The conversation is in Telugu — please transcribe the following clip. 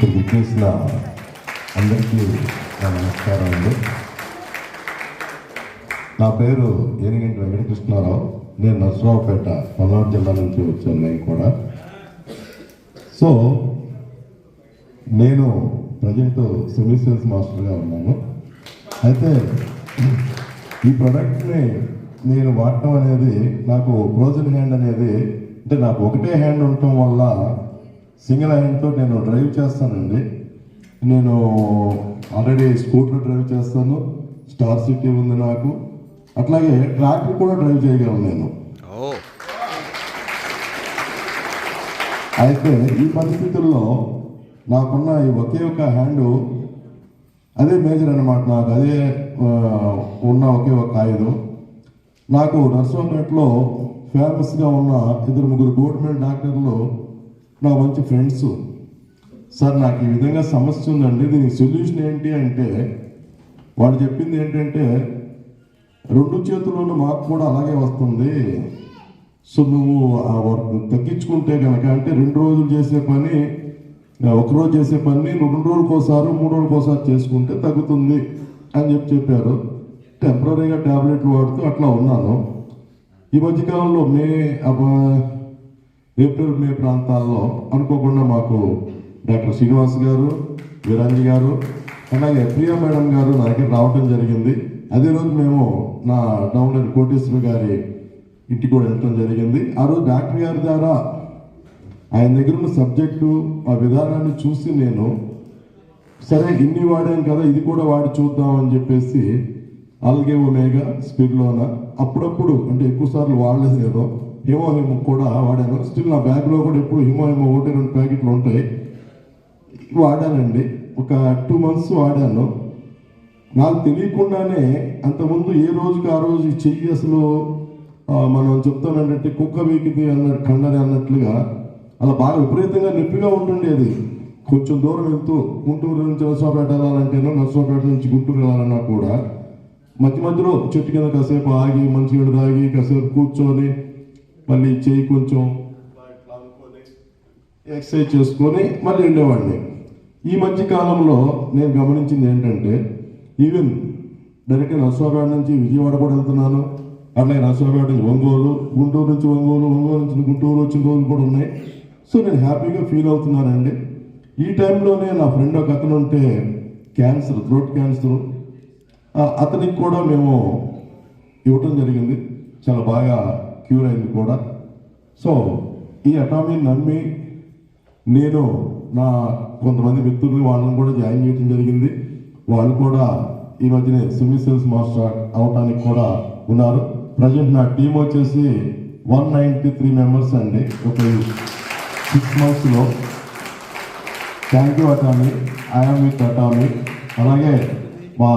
ఇక్కడికి వచ్చేసిన అందరికీ నా నమస్కారం అండి. నా పేరు ఏనుగంటి వెంకటకృష్ణారావు. నేను నర్సరావుపేట పల్నాడు జిల్లా నుంచి వచ్చాను. నేను కూడా సో నేను ప్రజెంట్ సివిల్ సేల్స్ మాస్టర్గా ఉన్నాను. అయితే ఈ ప్రోడక్ట్ని నేను వాడటం అనేది నాకు ఫ్రోజన్ హ్యాండ్ అనేది అంటే నాకు ఒకటే హ్యాండ్ ఉండటం వల్ల సింగిల్ హ్యాండ్తో నేను డ్రైవ్ చేస్తానండి. నేను ఆల్రెడీ స్కూటర్ డ్రైవ్ చేస్తాను, స్టార్ సిటీ ఉంది నాకు, అట్లాగే ట్రాక్టర్ కూడా డ్రైవ్ చేయగలను నేను. అయితే ఈ పరిస్థితుల్లో నాకున్న ఈ ఒకే ఒక హ్యాండ్ అదే మేజర్ అన్నమాట. నాకు అదే ఉన్న ఒకే ఒక ఆయుధం. నాకు నర్సరావుపేటలో ఫేమస్గా ఉన్న 2-3 గవర్నమెంట్ డాక్టర్లు నా మంచి ఫ్రెండ్స్. సార్ నాకు ఈ విధంగా సమస్య ఉందండి, దీనికి సొల్యూషన్ ఏంటి అంటే వాళ్ళు చెప్పింది ఏంటంటే 2 చేతుల్లోనూ మాకు కూడా అలాగే వస్తుంది. సో నువ్వు తగ్గించుకుంటే కనుక అంటే 2 రోజులు చేసే పని 1 రోజు చేసే పని 2 రోజులకోసారి 3 రోజులకోసారి చేసుకుంటే తగ్గుతుంది అని చెప్పారు. టెంపరీగా ట్యాబ్లెట్లు వాడుతూ అట్లా ఉన్నాను. ఈ మధ్యకాలంలో ఏప్రిల్ మే ప్రాంతాల్లో అనుకోకుండా మాకు డాక్టర్ శ్రీనివాస్ గారు, వీరాంజీ గారు, అలాగే ప్రియా మేడం గారు నా దగ్గర రావడం జరిగింది. అదే రోజు మేము నా డౌన్లోడ్ కోటేశ్వరి గారి ఇంటికి కూడా వెళ్ళటం జరిగింది. ఆ రోజు డాక్టర్ గారి ద్వారా ఆయన దగ్గర ఉన్న సబ్జెక్టు ఆ విధానాన్ని చూసి నేను సరే ఇన్ని వాడాను కదా ఇది కూడా వాడి చూద్దామని చెప్పేసి ఆల్గే ఒమేగా స్పిర్లోన అప్పుడప్పుడు అంటే ఎక్కువ సార్లు వాడలేదు, ఏదో హిమోహిమో కూడా వాడాను. స్టిల్ నా బ్యాగ్లో కూడా ఎప్పుడు హిమోహిమో 1-2 ప్యాకెట్లు ఉంటాయి, వాడానండి. ఒక 2 months వాడాను. నాకు తెలియకుండానే అంతకుముందు ఏ రోజుకి ఆ రోజు చెయ్యి అసలు మనం చెప్తానంటే కుక్క వీకిది అన్నట్టు కన్నది అన్నట్లుగా అలా బాగా విపరీతంగా నొప్పిగా ఉంటుండేది. కొంచెం దూరం వెళ్తూ గుంటూరు నుంచి నర్సరావుపేట వెళ్ళాలంటేనో నర్సరావుపేట నుంచి గుంటూరు వెళ్ళాలన్నా కూడా మధ్య మధ్యలో చెట్టు కింద కాసేపు ఆగి మంచిగా తాగి కాసేపు కూర్చొని మళ్ళీ చేయి కొంచెం ఎక్సర్సైజ్ చేసుకొని మళ్ళీ వెళ్ళేవాడిని. ఈ మధ్య కాలంలో నేను గమనించింది ఏంటంటే ఈవెన్ డైరెక్ట్గా నర్సరావుపేట నుంచి విజయవాడ కూడా వెళ్తున్నాను, అట్లాగే నర్సరావుపేట నుంచి ఒంగోలు, గుంటూరు నుంచి ఒంగోలు, ఒంగోలు నుంచి గుంటూరు వచ్చిన రోజులు కూడా ఉన్నాయి. సో నేను హ్యాపీగా ఫీల్ అవుతున్నానండి. ఈ టైంలోనే నా ఫ్రెండ్ ఒక అతను ఉంటే క్యాన్సర్, థ్రోట్ క్యాన్సర్, అతనికి కూడా మేము ఇవ్వటం జరిగింది. చాలా బాగా క్యూర్ అయింది కూడా. సో ఈ అటామీని నమ్మి నేను నా కొంతమంది వ్యక్తుల్ని వాళ్ళని కూడా జాయిన్ చేయడం జరిగింది. వాళ్ళు కూడా ఈ మధ్యనే సివిల్ సేల్స్ మాస్టర్ అవటానికి కూడా ఉన్నారు. ప్రజెంట్ నా టీం వచ్చేసి 193 మెంబర్స్ అండి ఒక 6 monthsలో. Thank you Atomy, I'm with Atomy. అలాగే మా